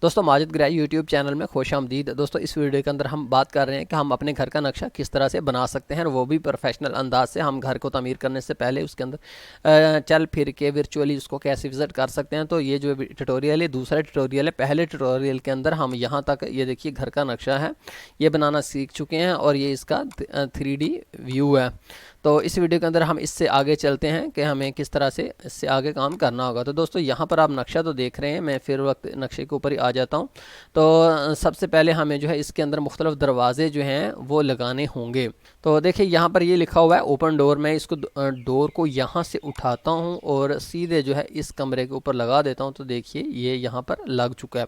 दोस्तों Majid ग्राई YouTube channel में खुश आमदीद। दोस्तों इस वीडियो के अंदर हम बात कर रहे हैं कि हम अपने घर का नक्शा किस तरह से बना सकते हैं, और वो भी प्रोफेशनल अंदाज से। हम घर को तामीर करने से पहले उसके अंदर चल फिर के वर्चुअली उसको कैसे विजिट कर सकते हैं। तो ये जो ट्यूटोरियल है दूसरा ट्यूटोरियल है। पहले ट्यूटोरियल के अंदर हम यहाँ तक ये देखिए घर का नक्शा है ये बनाना सीख चुके हैं, और ये इसका 3D व्यू है। तो इस वीडियो के अंदर हम इससे आगे चलते हैं कि हमें किस तरह से इससे आगे काम करना होगा। तो दोस्तों यहाँ पर आप नक्शा तो देख रहे हैं, मैं फिर वक्त नक्शे के ऊपर ही आ जाता हूँ। तो सबसे पहले हमें जो है इसके अंदर मुख्तलिफ दरवाजे जो हैं वो लगाने होंगे। तो देखिए यहाँ पर ये लिखा हुआ है ओपन डोर। मैं इसको डोर को यहाँ से उठाता हूँ और सीधे जो है इस कमरे के ऊपर लगा देता हूँ। तो देखिए ये यहाँ पर लग चुका है।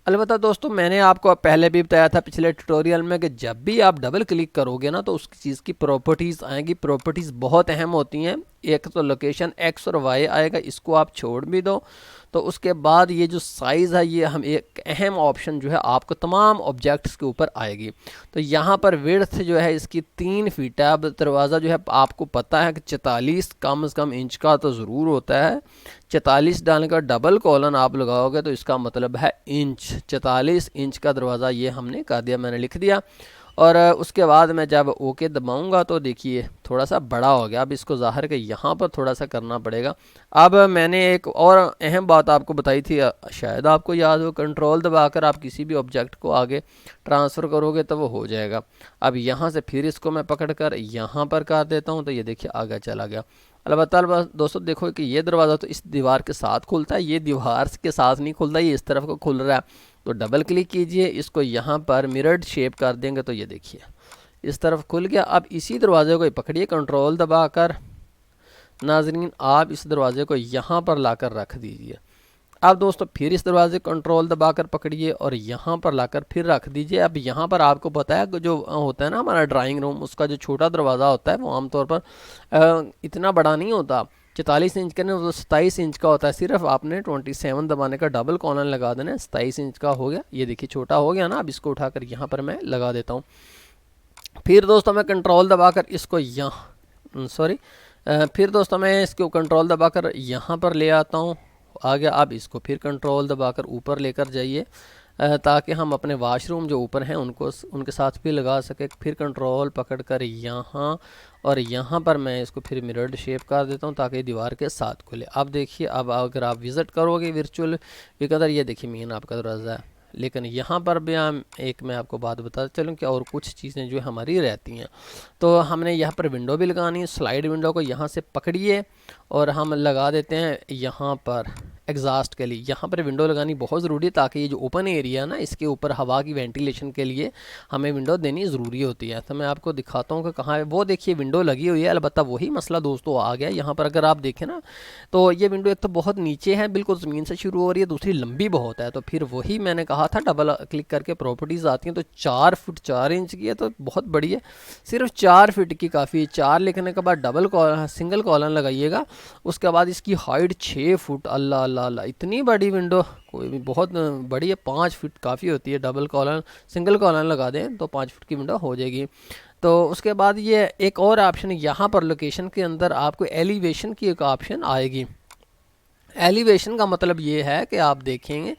अलबत्ता दोस्तों मैंने आपको पहले भी बताया था पिछले ट्यूटोरियल में कि जब भी आप डबल क्लिक करोगे ना तो उस चीज़ की प्रॉपर्टीज़ आएंगी। प्रॉपर्टीज़ बहुत अहम होती हैं। एक तो लोकेशन एक्स और वाई आएगा, इसको आप छोड़ भी दो तो उसके बाद ये जो साइज़ है ये हम एक अहम ऑप्शन जो है आपको तमाम ऑब्जेक्ट्स के ऊपर आएगी। तो यहाँ पर विड्थ जो है इसकी 3 फीट है। अब दरवाज़ा जो है आपको पता है कि 44 कम से कम इंच का तो ज़रूर होता है। 44 डालने का डबल कॉलन आप लगाओगे तो इसका मतलब है इंच। 44 इंच का दरवाज़ा ये हमने कर दिया, मैंने लिख दिया। और उसके बाद मैं जब ओके दबाऊंगा तो देखिए थोड़ा सा बड़ा हो गया। अब इसको ज़ाहिर के यहाँ पर थोड़ा सा करना पड़ेगा। अब मैंने एक और अहम बात आपको बताई थी, शायद आपको याद हो, कंट्रोल दबाकर आप किसी भी ऑब्जेक्ट को आगे ट्रांसफ़र करोगे तो वो हो जाएगा। अब यहाँ से फिर इसको मैं पकड़ कर यहाँ पर कर देता हूँ तो ये देखिए आगे चला गया। अलबत्ता दोस्तों देखो कि ये दरवाज़ा तो इस दीवार के साथ खुलता है, ये दीवार के साथ नहीं खुलता, ये इस तरफ को खुल रहा है। तो डबल क्लिक कीजिए, इसको यहाँ पर मिरर्ड शेप कर देंगे तो ये देखिए इस तरफ खुल गया। अब इसी दरवाजे को पकड़िए कंट्रोल दबाकर, नाजरीन आप इस दरवाजे को यहाँ पर लाकर रख दीजिए। अब दोस्तों फिर इस दरवाजे कंट्रोल दबाकर पकड़िए और यहाँ पर लाकर फिर रख दीजिए। अब यहाँ पर आपको पता है कि जो होता है ना हमारा ड्राइंग रूम, उसका जो छोटा दरवाज़ा होता है वो आमतौर पर इतना बड़ा नहीं होता। 44 इंच का नहीं, वो 27 इंच का होता है। सिर्फ आपने 27 दबाने का डबल कॉलन लगा देना है, 27 इंच का हो गया। ये देखिए छोटा हो गया ना। अब इसको उठाकर यहाँ पर मैं लगा देता हूँ। फिर दोस्तों मैं कंट्रोल दबाकर इसको फिर दोस्तों मैं इसको कंट्रोल दबाकर यहाँ पर ले आता हूँ, आ गया। अब इसको फिर कंट्रोल दबाकर ऊपर लेकर जाइए ताकि हम अपने वाशरूम जो ऊपर हैं उनके साथ भी लगा सके। फिर कंट्रोल पकड़कर यहाँ और यहाँ पर मैं इसको फिर मिरर्ड शेप कर देता हूँ ताकि दीवार के साथ खुले। अब देखिए अब अगर आप विज़िट करोगे वर्चुअल के अंदर, ये देखिए मेन आपका दरवाज़ा है। लेकिन यहाँ पर भी मैं आपको बात बताता चलूँ कि और कुछ चीज़ें जो हमारी रहती हैं। तो हमने यहाँ पर विंडो भी लगानी है। स्लाइड विंडो को यहाँ से पकड़िए और हम लगा देते हैं यहाँ पर एग्जॉस्ट के लिए। यहाँ पर विंडो लगानी बहुत ज़रूरी है ताकि ये जो ओपन एरिया है ना इसके ऊपर हवा की वेंटिलेशन के लिए हमें विंडो देनी ज़रूरी होती है। तो मैं आपको दिखाता हूँ कि कहाँ है। वो देखिए विंडो लगी हुई है। अलबत्ता वही मसला दोस्तों आ गया यहाँ पर। अगर आप देखें ना तो ये विंडो एक तो बहुत नीचे है, बिल्कुल ज़मीन से शुरू हो रही है, दूसरी लंबी बहुत है। तो फिर वही मैंने कहा था डबल क्लिक करके प्रॉपर्टीज़ आती हैं। तो 4 फुट 4 इंच की है तो बहुत बड़ी है, सिर्फ 4 फीट की काफ़ी है। 4 लिखने के बाद सिंगल कॉलन लगाइएगा। उसके बाद इसकी हाइट 6 फुट। अल्लाह अल्लाह अल्लाह, इतनी बड़ी विंडो कोई भी बहुत बड़ी है। 5 फीट काफ़ी होती है। डबल कॉलन सिंगल कॉलन लगा दें तो 5 फीट की विंडो हो जाएगी। तो उसके बाद ये एक और ऑप्शन यहाँ पर लोकेशन के अंदर आपको एलिवेशन की एक ऑप्शन आएगी। एलिवेशन का मतलब ये है कि आप देखेंगे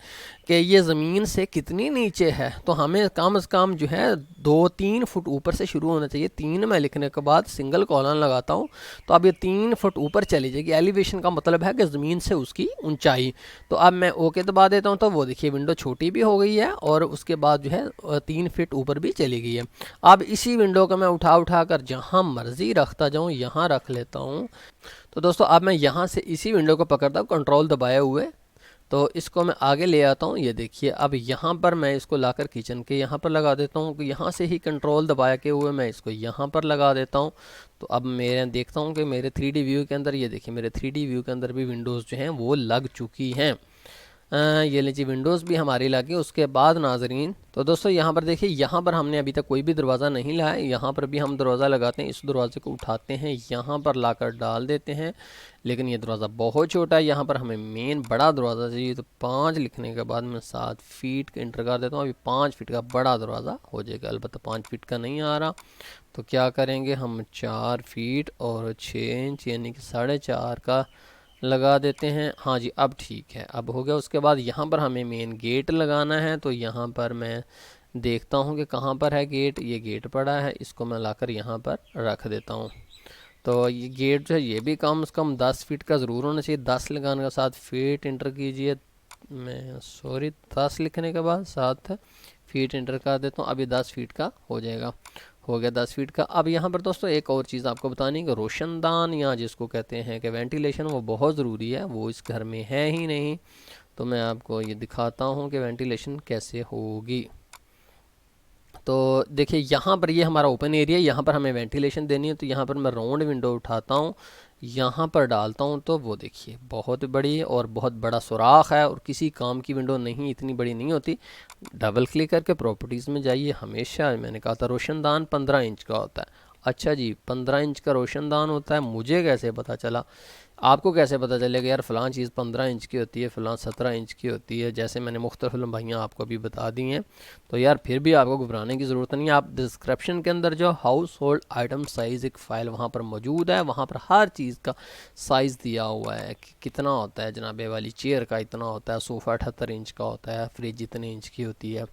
कि ये ज़मीन से कितनी नीचे है। तो हमें कम से कम जो है 2-3 फुट ऊपर से शुरू होना चाहिए। 3 में लिखने के बाद सिंगल कॉलन लगाता हूँ तो अब ये 3 फुट ऊपर चली जाएगी। एलिवेशन का मतलब है कि ज़मीन से उसकी ऊंचाई। तो अब मैं ओके दबा देता हूँ तो वो देखिए विंडो छोटी भी हो गई है और उसके बाद जो है 3 फीट ऊपर भी चली गई है। अब इसी विंडो को मैं उठा कर जहाँ मर्जी रखता जाऊँ, यहाँ रख लेता हूँ। तो दोस्तों अब मैं यहाँ से इसी विंडो को पकड़ता हूँ कंट्रोल दबाए हुए, तो इसको मैं आगे ले आता हूँ। ये देखिए अब यहाँ पर मैं इसको लाकर किचन के यहाँ पर लगा देता हूँ। यहाँ से ही कंट्रोल दबाए के हुए मैं इसको यहाँ पर लगा देता हूँ। तो अब मैं देखता हूँ कि मेरे 3D व्यू के अंदर, ये देखिए मेरे 3D व्यू के अंदर भी विंडोज़ जो हैं वो लग चुकी हैं। ये लीजिए विंडोज़ भी हमारी लगी। उसके बाद नाजरीन तो दोस्तों यहाँ पर देखिए, यहाँ पर हमने अभी तक कोई भी दरवाज़ा नहीं लाया। यहाँ पर भी हम दरवाज़ा लगाते हैं, इस दरवाजे को उठाते हैं, यहाँ पर लाकर डाल देते हैं। लेकिन ये दरवाज़ा बहुत छोटा है, यहाँ पर हमें मेन बड़ा दरवाज़ा चाहिए। तो 5 लिखने के बाद मैं 7 फीट का इंटर कर देता हूँ। अभी 5 फीट का बड़ा दरवाज़ा हो जाएगा। अलबत्ता 5 फीट का नहीं आ रहा तो क्या करेंगे हम 4 फीट और 6 इंच यानी कि 4.5 का लगा देते हैं। हाँ जी, अब ठीक है, अब हो गया। उसके बाद यहाँ पर हमें मेन गेट लगाना है, तो यहाँ पर मैं देखता हूँ कि कहाँ पर है गेट। ये गेट पड़ा है, इसको मैं लाकर यहाँ पर रख देता हूँ। तो ये गेट जो है ये भी कम से कम 10 फीट का ज़रूर होना चाहिए। 10 लगाने के साथ फीट इंटर कीजिए। मैं सॉरी, 10 लिखने के बाद 7 फीट इंटर कर देता हूँ। अभी 10 फीट का हो जाएगा। हो गया 10 फीट का। अब यहाँ पर दोस्तों एक और चीज़ आपको बतानी है कि रोशनदान या जिसको कहते हैं कि वेंटिलेशन, वो बहुत ज़रूरी है। वो इस घर में है ही नहीं, तो मैं आपको ये दिखाता हूँ कि वेंटिलेशन कैसे होगी। तो देखिए यहाँ पर ये हमारा ओपन एरिया है, यहाँ पर हमें वेंटिलेशन देनी है। तो यहाँ पर मैं राउंड विंडो उठाता हूँ, यहाँ पर डालता हूँ, तो वो देखिए बहुत बड़ी और बहुत बड़ा सुराख है, और किसी काम की विंडो नहीं, इतनी बड़ी नहीं होती। डबल क्लिक करके प्रॉपर्टीज़ में जाइए। हमेशा मैंने कहा था रोशनदान 15 इंच का होता है। अच्छा जी, 15 इंच का रोशनदान होता है, मुझे कैसे पता चला? आपको कैसे पता चलेगा यार फ़लाँ चीज़ 15 इंच की होती है, फ़लाँ 17 इंच की होती है? जैसे मैंने मुख्तलिफ लंबाइयाँ आपको अभी बता दी हैं। तो यार फिर भी आपको घबराने की ज़रूरत नहीं है। आप डिस्क्रिप्शन के अंदर जो हाउस होल्ड आइटम साइज़ एक फ़ाइल वहाँ पर मौजूद है, वहाँ पर हर चीज़ का साइज़ दिया हुआ है कि कितना होता है। जनाबे वाली चेयर का इतना होता है, सोफ़ा 78 इंच का होता है, फ्रिज इतने इंच की होती है,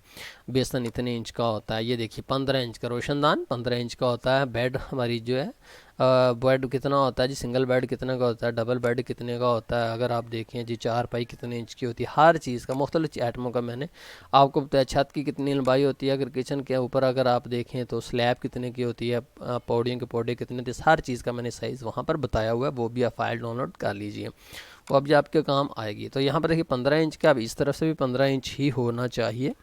बेसन इतने इंच का होता है। ये देखिए 15 इंच का रोशनदान 15 इंच का होता है। बेड हमारी जो है बेड कितना होता है जी, सिंगल बेड कितने का होता है, डबल बेड कितने का होता है, अगर आप देखें जी चार पाई कितने इंच की होती है। हर चीज़ का मुख्तलिफ आइटमों का मैंने आपको बताया। छत की कितनी लंबाई होती है, अगर किचन के ऊपर अगर आप देखें तो स्लैब कितने की होती है, पौड़ियों के पौधे कितने थे, हर चीज़ का मैंने साइज़ वहाँ पर बताया हुआ है। वो भी आप फाइल डाउनलोड कर लीजिए, वो अब जो आपके काम आएगी। तो यहाँ पर देखिए 15 इंच का, अब इस तरफ से भी 15 इंच ही होना चाहिए।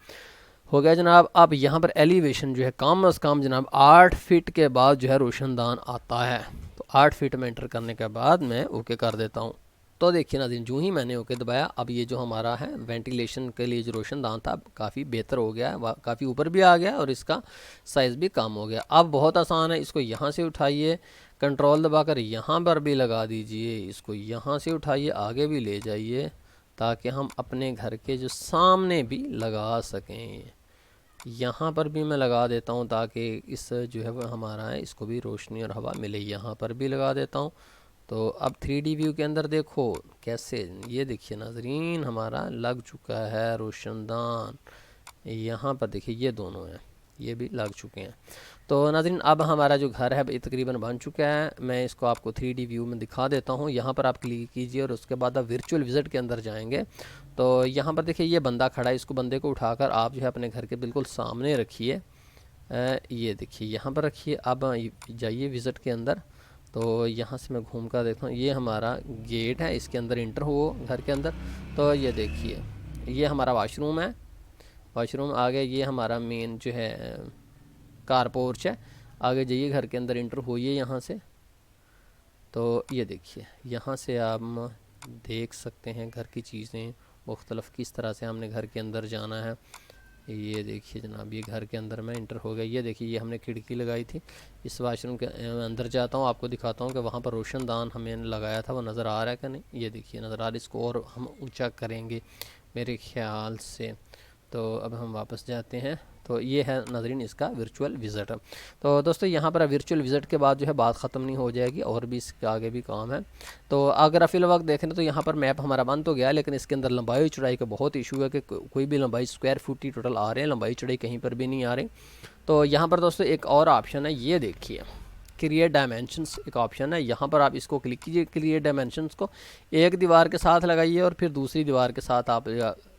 हो गया जनाब। अब यहाँ पर एलिवेशन जो है कम अज़ कम जनाब 8 फीट के बाद जो है रोशनदान आता है। तो 8 फीट में एंटर करने के बाद मैं ओके कर देता हूँ। तो देखिए नाज़रीन, जो ही मैंने ओके दबाया, अब ये जो हमारा है वेंटिलेशन के लिए जो रोशनदान था काफ़ी बेहतर हो गया है, काफ़ी ऊपर भी आ गया और इसका साइज़ भी कम हो गया। अब बहुत आसान है, इसको यहाँ से उठाइए, कंट्रोल दबाकर यहाँ पर भी लगा दीजिए, इसको यहाँ से उठाइए आगे भी ले जाइए, ताकि हम अपने घर के जो सामने भी लगा सकें। यहाँ पर भी मैं लगा देता हूँ ताकि इस जो है वो हमारा है इसको भी रोशनी और हवा मिले। यहाँ पर भी लगा देता हूँ। तो अब 3D व्यू के अंदर देखो कैसे, ये देखिए नाजरीन हमारा लग चुका है रोशनदान। यहाँ पर देखिए ये दोनों हैं, ये भी लग चुके हैं। तो नाज़रीन अब हमारा जो घर है तकरीबन बन चुका है। मैं इसको आपको 3D व्यू में दिखा देता हूँ। यहाँ पर आप क्लिक कीजिए और उसके बाद आप वर्चुअल विज़िट के अंदर जाएंगे। तो यहाँ पर देखिए ये बंदा खड़ा है, इसको बंदे को उठाकर आप जो है अपने घर के बिल्कुल सामने रखिए। ये देखिए यहाँ पर रखिए। अब जाइए विज़िट के अंदर। तो यहाँ से मैं घूम कर देखता हूँ, ये हमारा गेट है, इसके अंदर इंटर हो घर के अंदर। तो ये देखिए ये हमारा वाशरूम है, वाशरूम आ गया। ये हमारा मेन जो है कार पोर्च है। आगे जाइए घर के अंदर इंटर होइए यहाँ से। तो ये देखिए यहाँ से आप देख सकते हैं घर की चीज़ें मुख्तलफ़ किस तरह से हमने घर के अंदर जाना है। ये देखिए जनाब ये घर के अंदर में इंटर हो गया। ये देखिए ये हमने खिड़की लगाई थी। इस वाशरूम के अंदर जाता हूँ, आपको दिखाता हूँ कि वहाँ पर रोशनदान हमें लगाया था वो नज़र आ रहा है कि नहीं। ये देखिए नज़र आ रहा है। इसको और हम ऊंचा करेंगे मेरे ख्याल से। तो अब हम वापस जाते हैं। तो ये है नाज़रीन इसका वर्चुअल विज़िट। तो दोस्तों यहाँ पर वर्चुअल विज़िट के बाद जो है बात ख़त्म नहीं हो जाएगी, और भी इसके आगे भी काम है। तो अगर फिल वक्त देखें तो यहाँ पर मैप हमारा बंद तो गया, लेकिन इसके अंदर लंबाई चौड़ाई का बहुत इशू है कि कोई भी लंबाई स्क्वायर फुट ही टोटल आ रहे हैं, लंबाई चौड़ाई कहीं पर भी नहीं आ रही। तो यहाँ पर दोस्तों एक और ऑप्शन है, ये देखिए क्रिएट डायमेंशंस एक ऑप्शन है। यहाँ पर आप इसको क्लिक कीजिए, क्रिएट डायमेंशंस को एक दीवार के साथ लगाइए और फिर दूसरी दीवार के साथ आप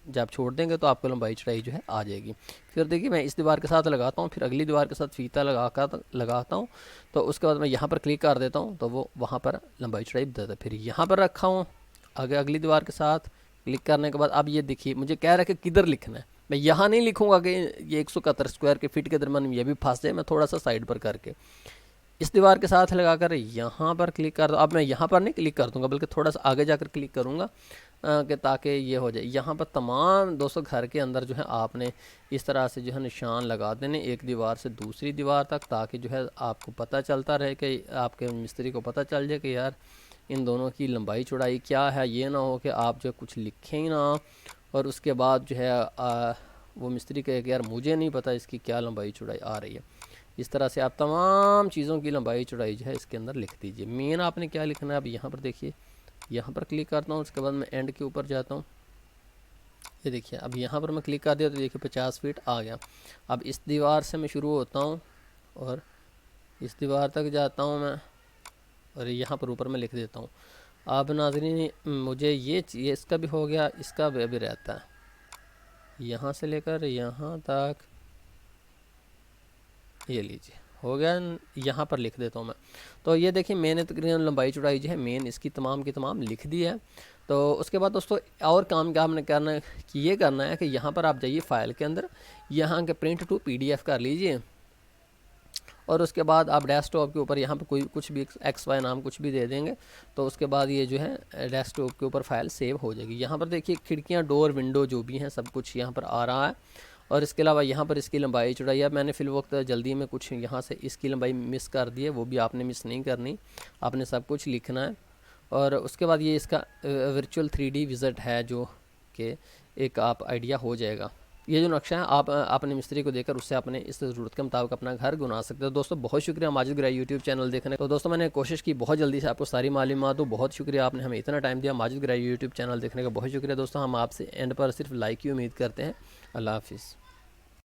जब छोड़ देंगे तो आपको लंबाई चौड़ाई जो है आ जाएगी। फिर देखिए मैं इस दीवार के साथ लगाता हूँ, फिर अगली दीवार के साथ फीता लगाता हूँ। तो उसके बाद मैं यहाँ पर क्लिक कर देता हूँ, तो वो वहाँ पर लंबाई चौड़ाई बताता है। फिर यहाँ पर रखा हूँ आगे अगली दीवार के साथ क्लिक करने के बाद अब ये देखिए मुझे कह रहा है कि किधर लिखना है। मैं यहाँ नहीं लिखूँगा कि ये 171 स्क्वायर के फीट के दरम्यान ये भी फंस जाए। मैं थोड़ा सा साइड पर करके इस दीवार के साथ लगाकर यहाँ पर क्लिक कर दो। अब मैं यहाँ पर नहीं क्लिक कर दूँगा, बल्कि थोड़ा सा आगे जाकर क्लिक करूँगा कि ताकि ये हो जाए। यहाँ पर तमाम दोस्तों घर के अंदर जो है आपने इस तरह से जो है निशान लगा देने एक दीवार से दूसरी दीवार तक, ताकि जो है आपको पता चलता रहे कि आपके मिस्त्री को पता चल जाए कि यार इन दोनों की लंबाई चौड़ाई क्या है। ये ना हो कि आप जो कुछ लिखें ही ना और उसके बाद जो है वो मिस्त्री कहे कि यार मुझे नहीं पता इसकी क्या लंबाई चौड़ाई आ रही है। इस तरह से आप तमाम चीज़ों की लंबाई चौड़ाई जो है इसके अंदर लिख दीजिए। मेन आपने क्या लिखना है, अब यहाँ पर देखिए यहाँ पर क्लिक करता हूँ, उसके बाद मैं एंड के ऊपर जाता हूँ। ये देखिए अब यहाँ पर मैं क्लिक कर दिया तो देखिए 50 फीट आ गया। अब इस दीवार से मैं शुरू होता हूँ और इस दीवार तक जाता हूँ मैं, और यहाँ पर ऊपर मैं लिख देता हूँ। अब नाज़रीन मुझे ये इसका भी हो गया, इसका भी रहता है, यहाँ से लेकर यहाँ तक, ये लीजिए हो गया। यहाँ पर लिख देता हूँ मैं। तो ये देखिए मैंने तकरीबन लंबाई चौड़ाई जो है मेन इसकी तमाम की तमाम लिख दी है। तो उसके बाद दोस्तों और काम क्या हमने करना है कि ये करना है कि यहाँ पर आप जाइए फाइल के अंदर, यहाँ के प्रिंट टू PDF कर लीजिए, और उसके बाद आप डेस्कटॉप के ऊपर यहाँ पर कोई कुछ भी XY नाम कुछ भी दे देंगे, तो उसके बाद ये जो है डेस्कटॉप के ऊपर फाइल सेव हो जाएगी। यहाँ पर देखिए खिड़कियाँ, डोर, विंडो जो भी हैं सब कुछ यहाँ पर आ रहा है। और इसके अलावा यहाँ पर इसकी लंबाई चौड़ाई, अब मैंने फ़िल वक्त जल्दी में कुछ यहाँ से इसकी लंबाई मिस कर दी है, वो भी आपने मिस नहीं करनी, आपने सब कुछ लिखना है। और उसके बाद ये इसका वर्चुअल 3D विज़िट है, जो कि एक आप आइडिया हो जाएगा। ये जो नक्शा है आप अपने मिस्त्री को देकर उससे अपने इस ज़रूरत के मुताबिक अपना घर बना सकते हो। दोस्तों बहुत शुक्रिया माजिद गिराई यूट्यूब चैनल देखने। तो दोस्तों मैंने कोशिश की बहुत जल्दी से आपको सारी मालूमात दूँ। बहुत शुक्रिया आपने हमें इतना टाइम दिया। माजिद गिराई यूट्यूब चैनल देखने का बहुत शुक्रिया दोस्तों। हम आपसे एंड पर सिर्फ लाइक की उम्मीद करते हैं। अल्लाह हाफिज़।